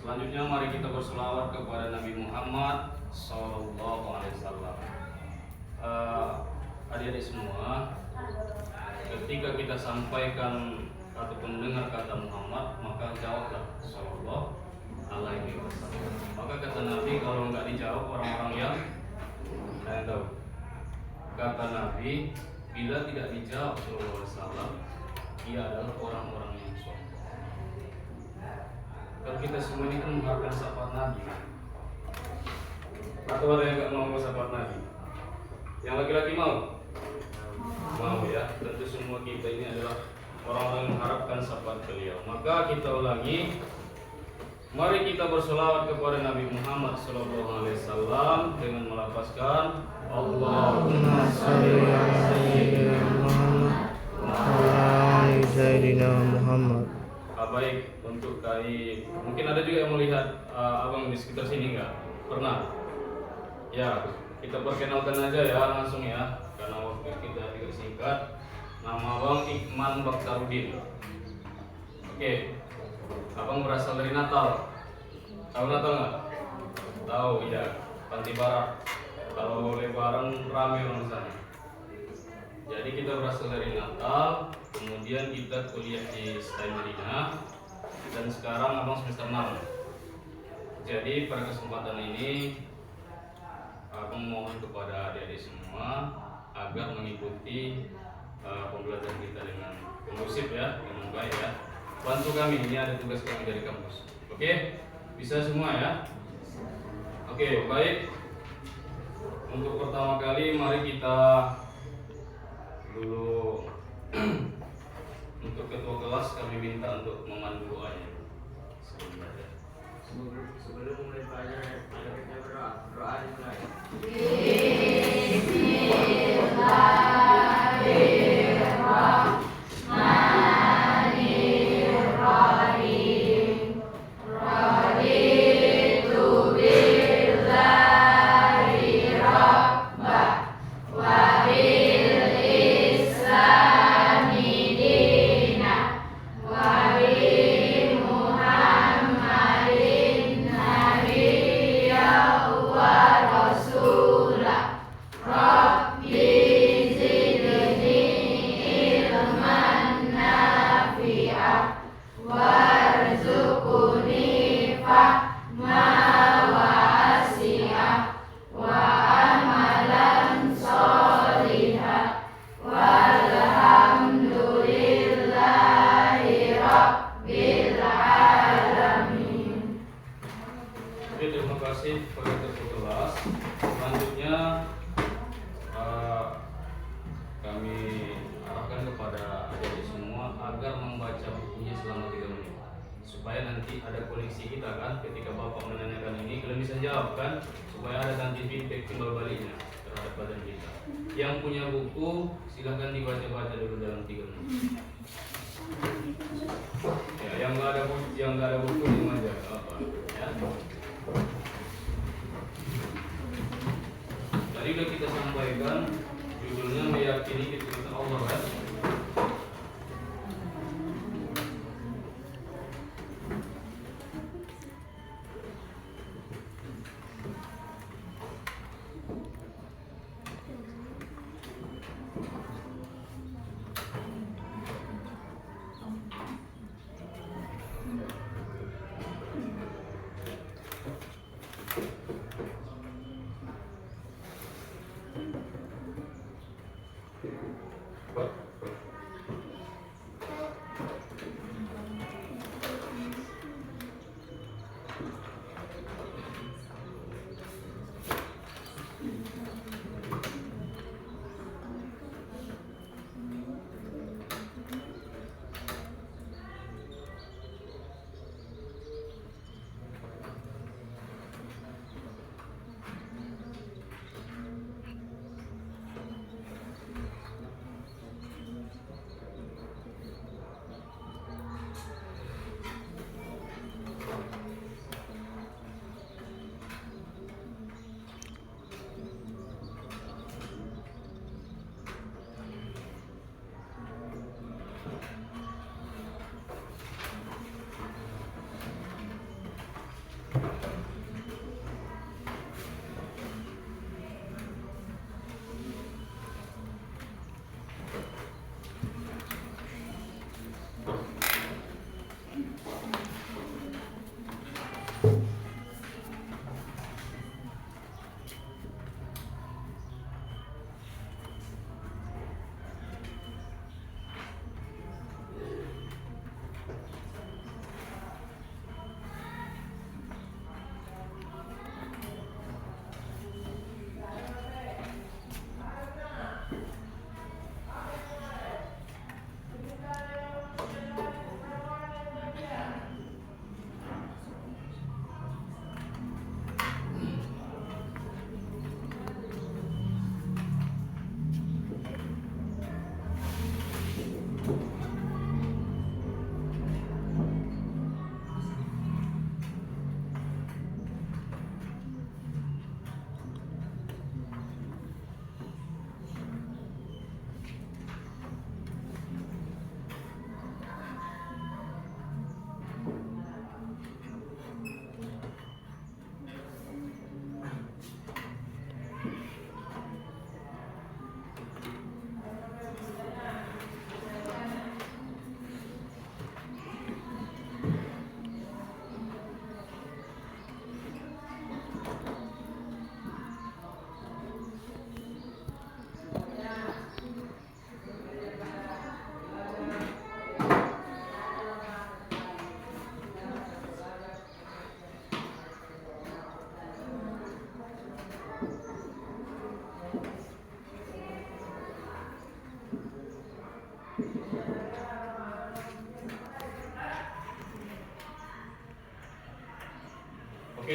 Selanjutnya mari kita berselawat kepada Nabi Muhammad Sallallahu Alaihi Wasallam. Adik-adik semua, ketika kita sampaikan ataupun mendengar kata Muhammad, maka jawablah Sallallahu Alaihi Wasallam. Maka kata Nabi, kalau nggak dijawab orang-orang yang tahu. Kata Nabi, bila tidak dijawab Sallallahu Alaihi Wasallam, ia adalah orang-orang yang sombong. Kalau kita semua ini kan mengharapkan syafaat Nabi, atau ada yang nggak mau syafaat Nabi? Yang laki-laki mau? Mau ya. Tentu semua kita ini adalah orang-orang yang mengharapkan syafaat beliau. Maka kita ulangi, mari kita berselawat kepada Nabi Muhammad SAW dengan melafazkan Allahumma shalli ala sayyidina Muhammad wa ala Sayyidina Muhammad. Baik, untuk KAI mungkin ada juga yang melihat abang di sekitar sini nggak? Pernah? Ya, kita perkenalkan aja ya langsung ya, karena waktu kita tidak singkat. Nama abang Iqman Bakhtarudin. Oke, abang berasal dari Natal. Tahu Natal nggak? Tahu ya, Panti Barat. Kalau Lebaran rame orang sana. Jadi kita berasal dari Natal, kemudian kita kuliah di STAI Madinah, dan sekarang abang semester 6. Jadi pada kesempatan ini abang mohon kepada adik-adik semua agar mengikuti pembelajaran kita dengan kondusif ya, dengan baik ya. Bantu kami, ini ada tugas kami dari kampus. Oke? Bisa semua ya? Oke, baik. Untuk pertama kali mari kita dulu untuk ketua kelas kami minta untuk memandu doanya. Sebelum mulai pelajaran, kita berdoa dimulai. Oke, terima kasih kepada ketua kelas. Selanjutnya kami arahkan kepada adik-adik semua agar membaca bukunya selama 3 menit, supaya nanti ada koleksi kita kan, ketika bapak menanyakan ini kalian bisa jawab kan, supaya ada nanti feedback timbal baliknya terhadap badan kita. Yang punya buku silahkan dibaca-baca dulu dalam 3 menit. Ya, yang nggak ada buku di aja apa ya. Tadi udah kita sampaikan judulnya meyakini ketuhanan Allah kan.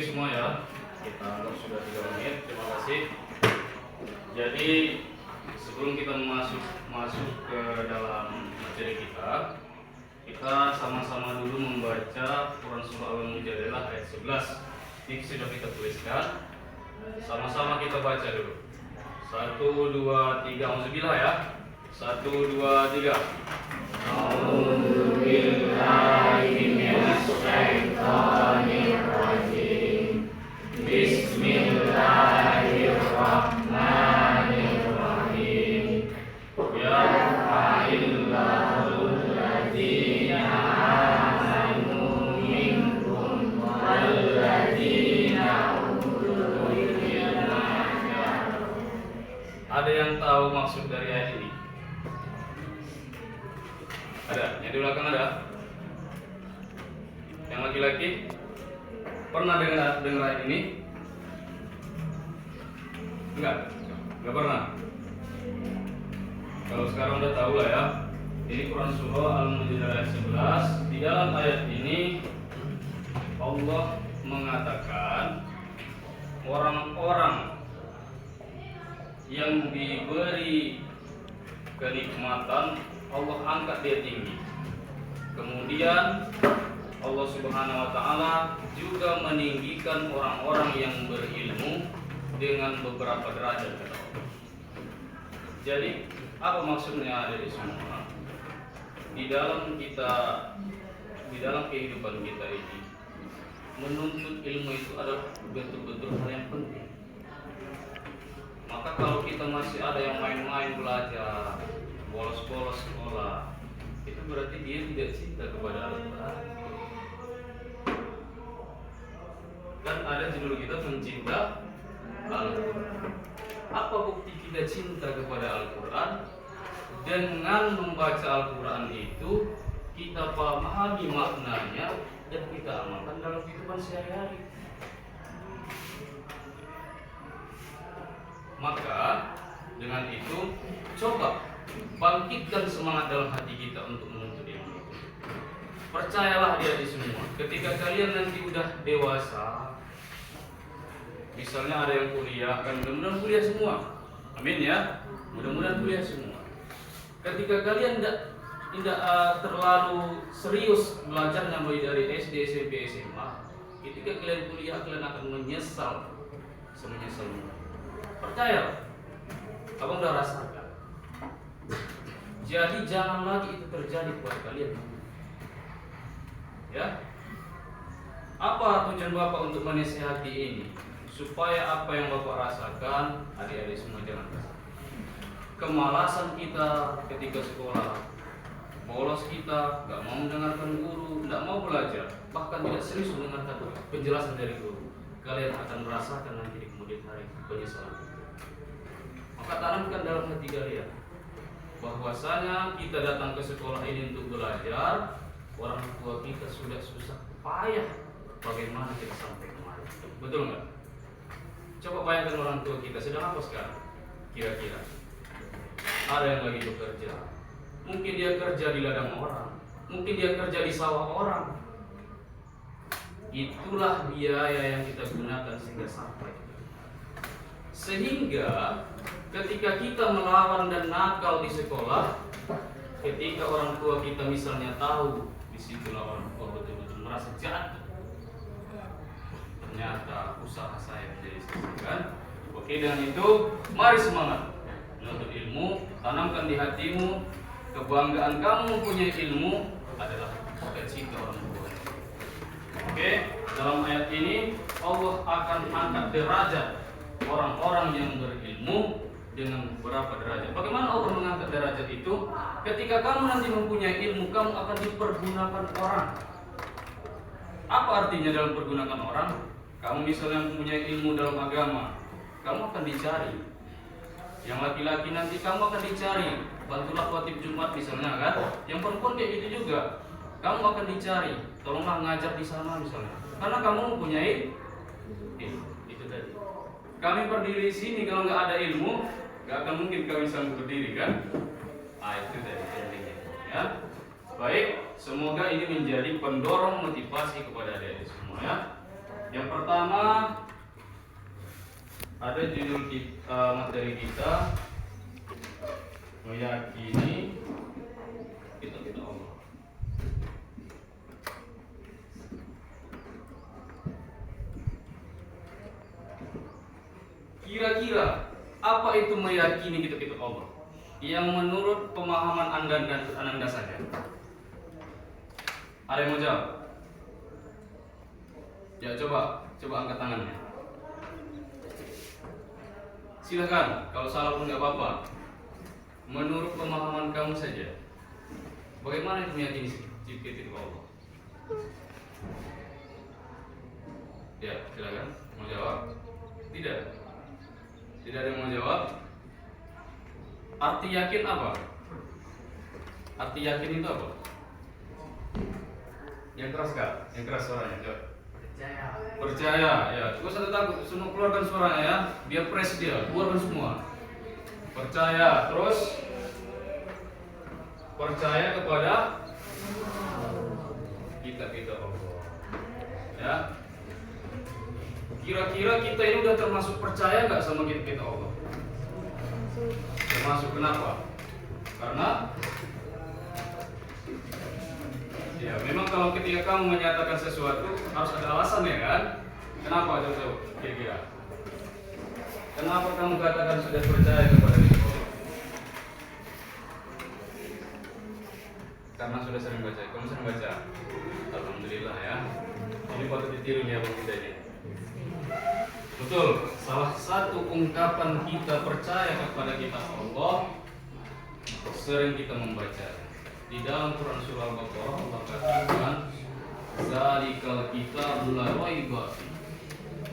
Oke semua ya, kita anggap sudah 3 menit. Terima kasih. Jadi sebelum kita masuk ke dalam materi kita sama-sama dulu membaca Quran Surah Al-Mujadilah ayat 11. Ini sudah kita tuliskan. Sama-sama kita baca dulu. 1, 2, 3, auzubillah ya. 1, 2, 3. A'udzubillahiminasyaitonirrajim. Bismillahirrahmanirrahim. Yarfa'illahul ladzina amanu minkum walladzina utul ilma. Ada yang tahu maksud dari ayat ini? Ada? Yang di belakang ada? Yang laki-laki? Pernah dengar ayat ini? Enggak pernah. Kalau sekarang udah tahu lah ya. Ini Quran Surah Al-Mujadilah ayat 11. Di dalam ayat ini Allah mengatakan orang-orang yang diberi kenikmatan Allah angkat dia tinggi. Kemudian Allah Subhanahu wa taala juga meninggikan orang-orang yang berilmu dengan beberapa derajat. Jadi, apa maksudnya dari semua? Di dalam kehidupan kita ini, menuntut ilmu itu adalah betul-betul hal yang penting. Maka kalau kita masih ada yang main-main belajar, bolos-bolos sekolah, itu berarti dia tidak cinta kepada Al-Quran. Kan ada judul kita pencinta Al-Quran. Apa bukti kita cinta kepada Al-Quran? Dengan membaca Al-Quran itu kita pahami maknanya dan kita amalkan dalam kehidupan sehari-hari. Maka dengan itu coba bangkitkan semangat dalam hati kita untuk menuntut ilmu. Percayalah dia di semua. Ketika kalian nanti udah dewasa, misalnya ada yang kuliah, kan mudah-mudahan kuliah semua. Amin ya. Mudah-mudahan kuliah semua. Ketika kalian tidak terlalu serius belajarnya mulai dari SD, SMP, SMA, ketika kalian kuliah kalian akan menyesal, semenyesal. Percaya, abang udah rasakan. Jadi jangan lagi itu terjadi kepada kalian. Ya, apa tujuan Bapak untuk menasihati ini? Supaya apa yang Bapak rasakan, adik-adik semua jangan rasakan. Kemalasan kita ketika sekolah, bolos kita, gak mau mendengarkan guru, gak mau belajar, bahkan tidak serius mendengarkan penjelasan dari guru. Kalian akan merasakan nanti di kemudian hari penyesalan itu. Maka tanamkan dalam hati kalian bahwasanya kita datang ke sekolah ini untuk belajar. Orang tua kita sudah susah payah, bagaimana kita sampai kemari? Betul nggak? Coba bayangkan orang tua kita sedang apa sekarang? Kira-kira ada yang lagi bekerja, mungkin dia kerja di ladang orang, mungkin dia kerja di sawah orang. Itulah biaya yang kita gunakan sehingga sampai. Sehingga ketika kita melawan dan nakal di sekolah, ketika orang tua kita misalnya tahu, disitulah orang tua betul-betul merasa jatuh. Ternyata usaha saya menjadi sia-sia kan? Oke, dengan itu mari semangat menuntut ilmu, tanamkan di hatimu kebanggaan kamu mempunyai ilmu adalah cita-cita orang tua. Oke, dalam ayat ini Allah akan angkat derajat orang-orang yang berilmu dengan beberapa derajat. Bagaimana Allah mengangkat derajat itu? Ketika kamu nanti mempunyai ilmu, kamu akan dipergunakan orang. Apa artinya dalam pergunakan orang? Kamu misalnya mempunyai ilmu dalam agama, kamu akan dicari. Yang laki-laki nanti kamu akan dicari. Bantulah khotib Jumat misalnya kan. Yang perempuan kayak gitu juga. Kamu akan dicari. Tolonglah ngajar di sana misalnya. Karena kamu mempunyai ilmu. Itu tadi. Kami berdiri di sini kalau nggak ada ilmu, nggak akan mungkin kami sanggup berdiri kan? Itu dari intinya. Ya. Baik, semoga ini menjadi pendorong motivasi kepada adik-adik semua ya. Yang pertama ada judul materi kita meyakini kita Allah. Kira-kira apa itu meyakini kita Allah? Yang menurut pemahaman Anda saja. Ada yang mau jawab? Ya coba angkat tangannya. Silakan, kalau salah pun nggak apa-apa. Menurut pemahaman kamu saja, bagaimana itu meyakini itu Allah? Ya, silakan. Mau jawab? Tidak. Tidak ada yang mau jawab. Arti yakin apa? Arti yakin itu apa? Yang keras kak? Yang keras suaranya, coba. Percaya, ya. Gak usah takut, semua keluarkan suaranya ya. Dia press dia, keluarkan semua. Percaya, terus percaya kepada kita Allah. Ya. Kira-kira kita ini udah termasuk percaya nggak sama kita Allah? Termasuk, kenapa? Karena ya memang kalau ketika kamu menyatakan sesuatu harus ada alasan ya kan? Kenapa coba kira-kira? Kenapa kamu katakan sudah percaya kepada Allah? Karena sudah sering baca. Kamu sering baca? Alhamdulillah ya. Ini patut ditiru nih abang kita ini. Betul, salah satu ungkapan kita percaya kepada kita Allah sering kita membaca. Di dalam Quran surah Al-Baqarah Allah katakan, "Zalikal kitabul la raiba fihi."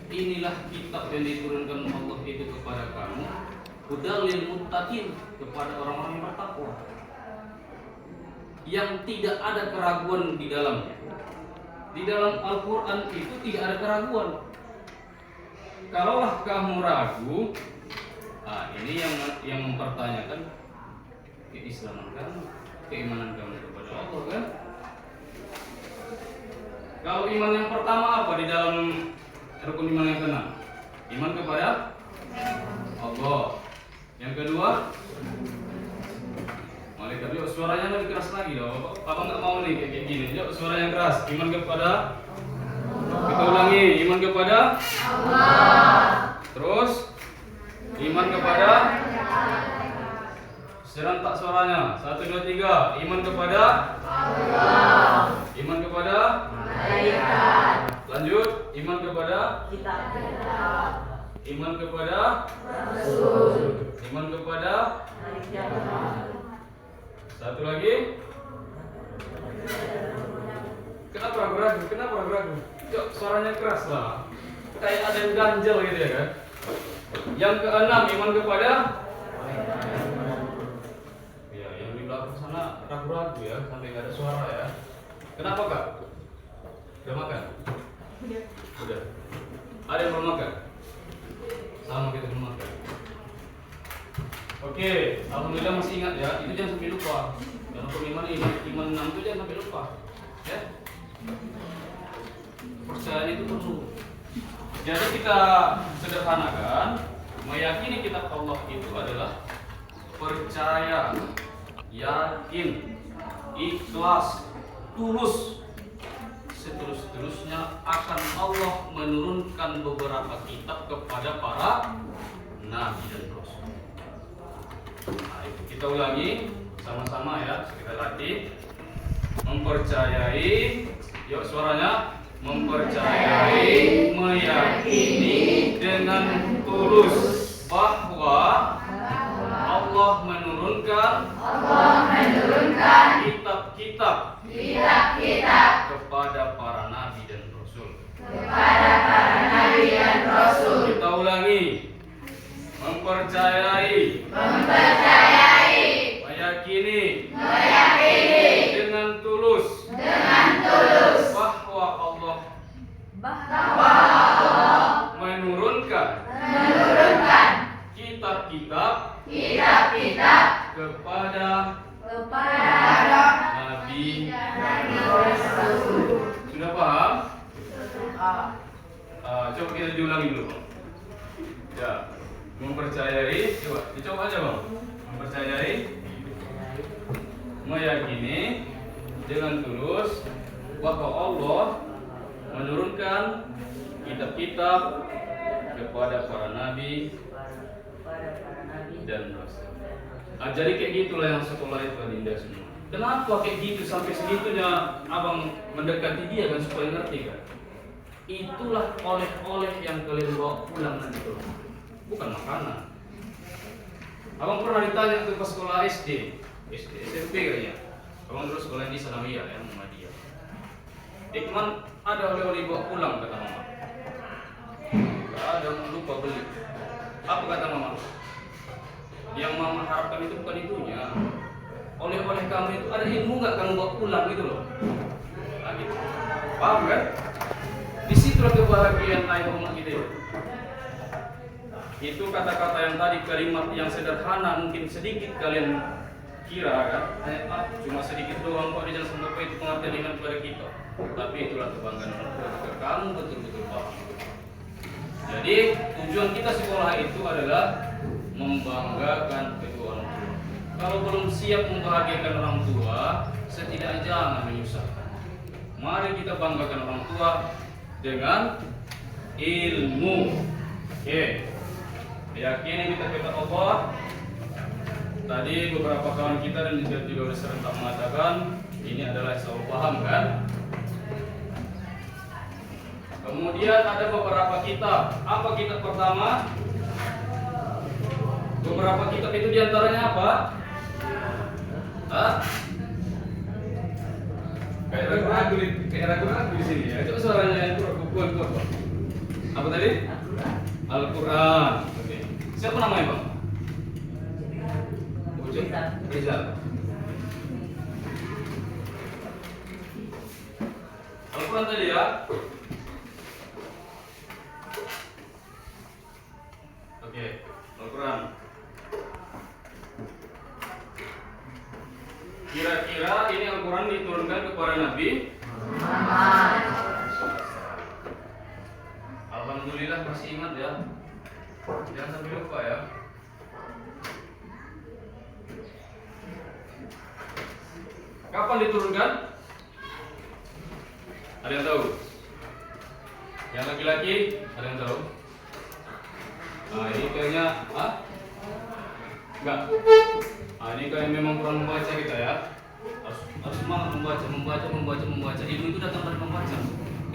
Inilah kitab yang diturunkan Allah itu kepada kamu, hudal lil muttaqin, kepada orang-orang yang bertakwa, yang tidak ada keraguan di dalamnya. Di dalam Al-Quran itu tidak ada keraguan. Kalaulah kamu ragu, ini yang mempertanyakan keislaman kamu, keimanan kamu kepada Allah kan? Kalau iman yang pertama apa di dalam rukun iman yang keenam? Iman kepada Allah. Yang kedua, malaikat. Yuk suaranya lebih keras lagi dong. Papa nggak mau nih kayak gini. Yuk suara yang keras. Iman kepada, kita ulangi, iman kepada Allah. Terus iman kepada, serentak suaranya. 1, 2, 3. Iman kepada Allah. Iman kepada malaikat. Lanjut, iman kepada kitab. Iman kepada Rasul. Iman kepada malaikat. Satu lagi. Kenapa ragu-ragu? Kenapa ragu-ragu? Yuk, suaranya keras lah. Kayak ada yang ganjel gitu ya kan? Yang keenam, iman kepada ya, yang di belakang sana ragu-ragu ya, sampai nggak ada suara ya. Kenapa kak? Udah makan? Udah. Ada yang belum makan? Sama kita belum makan. Oke, alhamdulillah masih ingat ya. Itu jangan sampai lupa. Karena iman 6 itu jangan sampai lupa. Ya. Percaya itu perlu. Jadi kita sederhanakan, meyakini kitab Allah itu adalah percaya, yakin, ikhlas, tulus, seterusnya akan Allah menurunkan beberapa kitab kepada para nabi dan rasul. Nah, itu kita ulangi sama-sama ya, kita latih. Mempercayai, yuk suaranya. Mempercayai, meyakini dengan tulus bahwa Allah menurunkan kitab-kitab kepada para nabi dan rasul. Kita ulangi. Mempercayai, meyakini dengan tulus bahwa Allah menurunkan kitab-kitab kepada nabi dan rasul. Sudah paham? Coba kita diulangi dulu. Ya, mempercayai, dicoba aja bang. Mempercayai, meyakini dengan tulus bahwa Allah menurunkan kitab-kitab kepada para nabi dan rasul. Jadi kayak gitulah yang sekolah itu Adinda semua. Kenapa kayak gitu sampai segitunya abang mendekati dia kan supaya ngerti kan? Itulah oleh-oleh yang kalian bawa pulang nanti tuh, bukan makanan. Abang pernah ditanya ke pas sekolah SD, SMP kayaknya. Abang terus sekolah di Sanawiyah ya, Muhammadiyah. Ikman ada oleh-oleh bawa pulang kata mama. Gak ada, lupa beli. Apa kata mama? Yang mama harapkan itu bukan itunya. Oleh-oleh kamu itu ada ilmu nggak kamu bawa pulang gitu loh. Nah gitu. Paham kan? Disitulah kebahagiaan ayah umat kita itu. Itu kata-kata yang tadi, kalimat yang sederhana mungkin sedikit kalian kira kan, cuma sedikit doang kok, jangan sampai itu pengertian dengan kepada kita. Tapi itulah kebanggaan orang tua jika kamu betul-betul paham. Jadi tujuan kita sekolah itu adalah membanggakan kedua orang tua. Kalau belum siap membahagiakan orang tua, setidaknya jangan menyusahkan. Mari kita banggakan orang tua dengan ilmu. Oke. Yakini kita kepada Allah. Tadi beberapa kawan kita dan juga serentak mengatakan ini adalah selalu paham kan? Kemudian ada beberapa kitab. Apa kitab pertama? Beberapa kitab itu diantaranya apa? Kayak ragu-ragu di sini ya. Itu suaranya yang kuat. Apa tadi? Al-Quran. Oke. Siapa namanya bang? Rizal. Al-Quran tadi ya. Oke, Al-Quran. Kira-kira ini Al-Quran diturunkan kepada Nabi Muhammad. Alhamdulillah masih ingat ya. Jangan sampai lupa ya. Kapan diturunkan? Ada yang tahu? Yang laki-laki ada yang tahu? Nah ini kayaknya, enggak. Nah ini kayak memang kurang membaca kita ya. Harus semangat membaca. Ilmu itu datang dari membaca.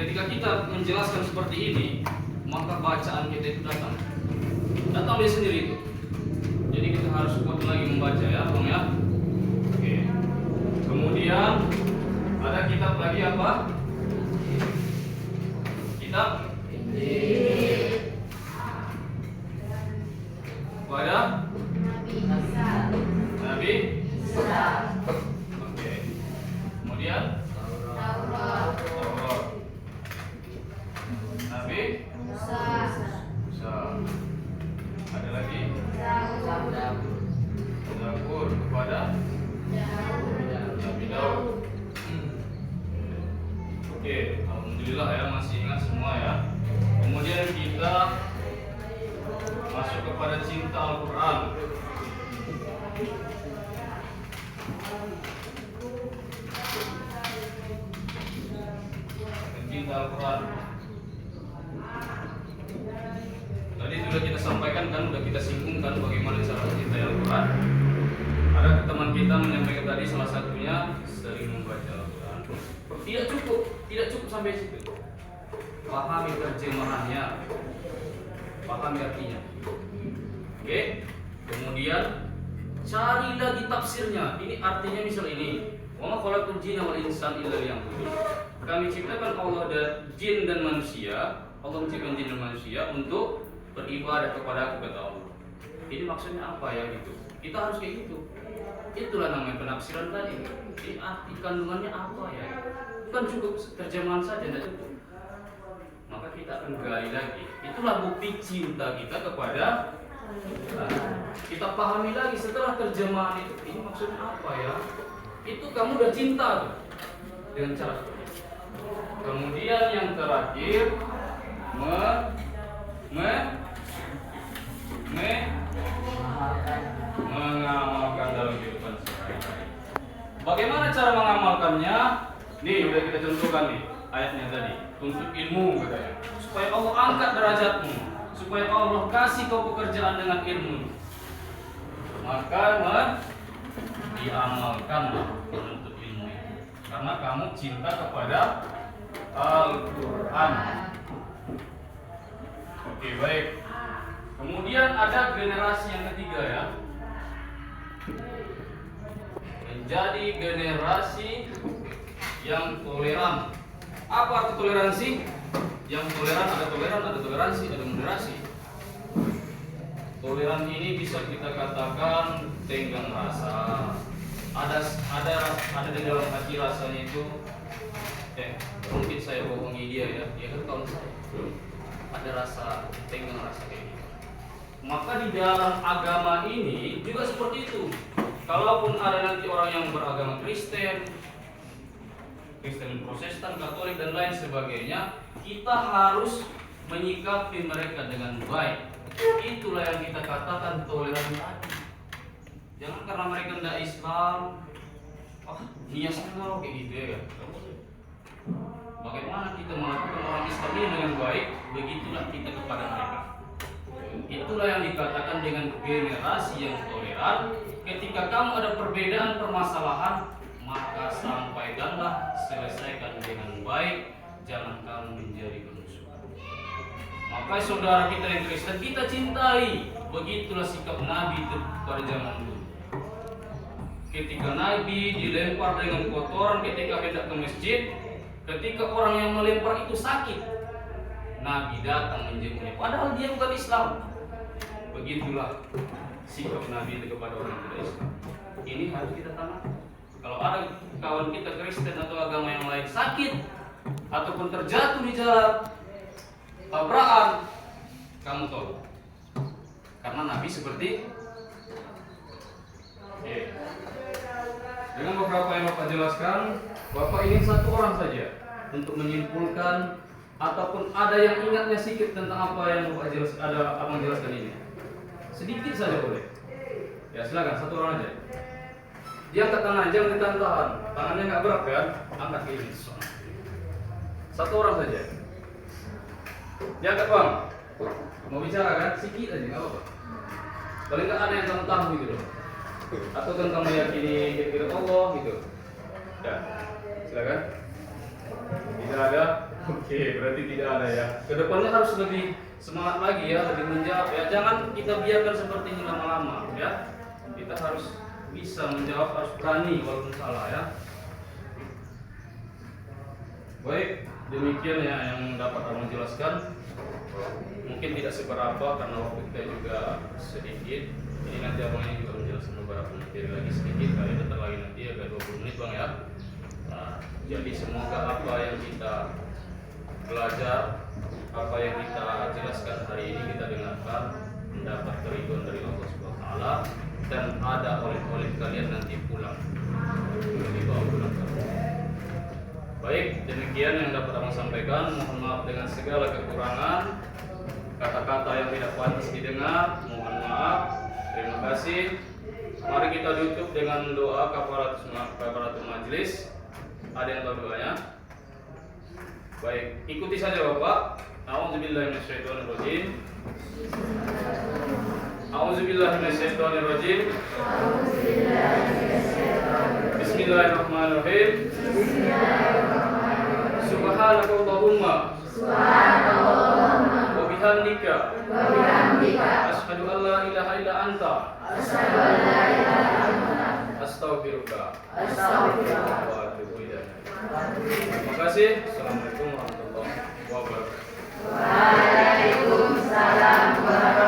Ketika kita menjelaskan seperti ini, maka bacaan kita itu datang dari sendiri itu. Jadi kita harus kuat lagi membaca ya, bang ya. Oke. Kemudian ada kitab lagi apa? Kitab Injil. Kepada Nabi Isa. Oke. Kemudian Taurat. Nabi Musa. Ada lagi Zabur kepada Nabi Daud. Oke, alhamdulillah ya masih ingat semua ya. Kemudian kita masuk kepada cinta Al-Quran. Cinta Al-Quran. Tadi sudah kita sampaikan kan, sudah kita singgungkan bagaimana cara mencintai Al-Quran. Ada teman kita menyampaikan tadi salah satunya sering membaca Al-Quran. Tidak cukup sampai situ. Pahami terjemahannya, pahami artinya. Oke. Kemudian cari lagi tafsirnya. Ini artinya misal ini. Wa ma khalaqtul jinna wal insan illa liya'budun. Kami ciptakan Allah dan jin dan manusia. Allah menciptakan jin dan manusia untuk beribadah kepada aku, kata Allah. Ini maksudnya apa ya gitu? Kita harus kayak gitu. Itulah namanya penafsiran tadi. Ini arti kandungannya apa ya? Bukan cukup terjemahan saja, tidak cukup. Maka kita akan gali lagi. Itulah bukti cinta kita kepada kita pahami lagi setelah terjemahan itu. Ini maksudnya apa ya? Itu kamu udah cinta tuh dengan cara seperti itu. Kemudian yang terakhir mengamalkan dalam kehidupan sehari-hari. Bagaimana cara mengamalkannya? Nih udah kita contohkan nih ayatnya tadi. Tuntut ilmu katanya, supaya Allah angkat derajatmu, supaya Allah kasih kau pekerjaan dengan ilmu. Maka diamalkanlah menuntut ilmu itu, karena kamu cinta kepada Al-Quran. Oke, baik. Kemudian ada generasi yang ketiga ya, menjadi generasi yang toleran. Apa arti toleransi? Yang toleran, ada toleransi, ada moderasi. Toleran ini bisa kita katakan tenggang rasa. Ada di dalam hati rasanya itu. Mungkin saya bohongi dia ya. Dia kan kawan saya. Ada rasa tenggang rasa kayak gitu. Maka di dalam agama ini juga seperti itu. Kalaupun ada nanti orang yang beragama Kristen Protestan, Katolik dan lain sebagainya, kita harus menyikapi mereka dengan baik. Itulah yang kita katakan toleran tadi. Jangan karena mereka tidak Islam, dia salah kayak gitu ya kan. Bagaimana kita melakukan orang Islam ini dengan baik, begitulah kita kepada mereka. Itulah yang dikatakan dengan generasi yang toleran. Ketika kamu ada perbedaan permasalahan, maka sampaikanlah, selesaikan dengan baik, jangan kamu menjadi bermusuhan. Maka saudara kita yang Kristen kita cintai, begitulah sikap Nabi pada zaman dulu. Ketika Nabi dilempar dengan kotoran ketika hendak ke masjid, ketika orang yang melempar itu sakit, Nabi datang menjenguknya, padahal dia bukan Islam. Begitulah sikap Nabi itu kepada orang yang tidak Islam. Ini harus kita tanamkan. Kalau ada kawan kita Kristen atau agama yang lain sakit ataupun terjatuh di jalan tabrakan, kamu tolong. Karena Nabi seperti dengan beberapa yang Bapak jelaskan, Bapak ingin satu orang saja untuk menyimpulkan ataupun ada yang ingatnya sedikit tentang apa yang Bapak jelaskan, ada abang jelaskan ini. Sedikit saja boleh. Ya silakan, satu orang aja. Dia angkat tangan, jangan ditahan-tahan. Tangannya nggak berat kan? Angkat ke ini. Satu orang saja. Dia angkat bang. Mau bicara kan? Sedikit aja, nggak apa-apa. Paling nggak ada yang kamu tahu gitu loh. Atau kan kamu yakini kira-kira Allah gitu. Ya, silakan. Tidak ada? Oke, berarti tidak ada ya. Kedepannya harus lebih semangat lagi ya, lebih menjawab ya. Jangan kita biarkan seperti ini lama-lama ya. Kita harus bisa menjawab, harus berani walaupun salah ya. Baik, demikian ya yang dapat abang jelaskan. Mungkin tidak seberapa karena waktu kita juga sedikit. Ini nanti abang ini juga menjelaskan beberapa materi lagi sedikit. Kali bentar lagi nanti agak 20 menit bang ya. Nah, jadi semoga apa yang kita belajar, apa yang kita jelaskan hari ini kita dengarkan mendapat keriduan dari Allah Subhanahu wa taala dan ada oleh kalian nanti pulang, dibawa pulang. Baik, demikian yang dapat abang sampaikan. Mohon maaf dengan segala kekurangan, kata-kata yang tidak pantas didengar, mohon maaf. Terima kasih. Mari kita tutup dengan doa kafaratul majlis. Ada yang tahu doanya? Baik, ikuti saja Bapak. A'udzubillahi minasyaitonirrajim. A'udzubillahi minasyaitonirrajim. Bismillahirrahmanirrahim. Subhanakallahumma wa bihamdika asyhadu an la ilaha illa anta astaghfiruka wa atubu ilaik. Terima kasih. Assalamualaikum warahmatullahi wabarakatuh. Waalaikumsalam warahmatullahi wabarakatuh.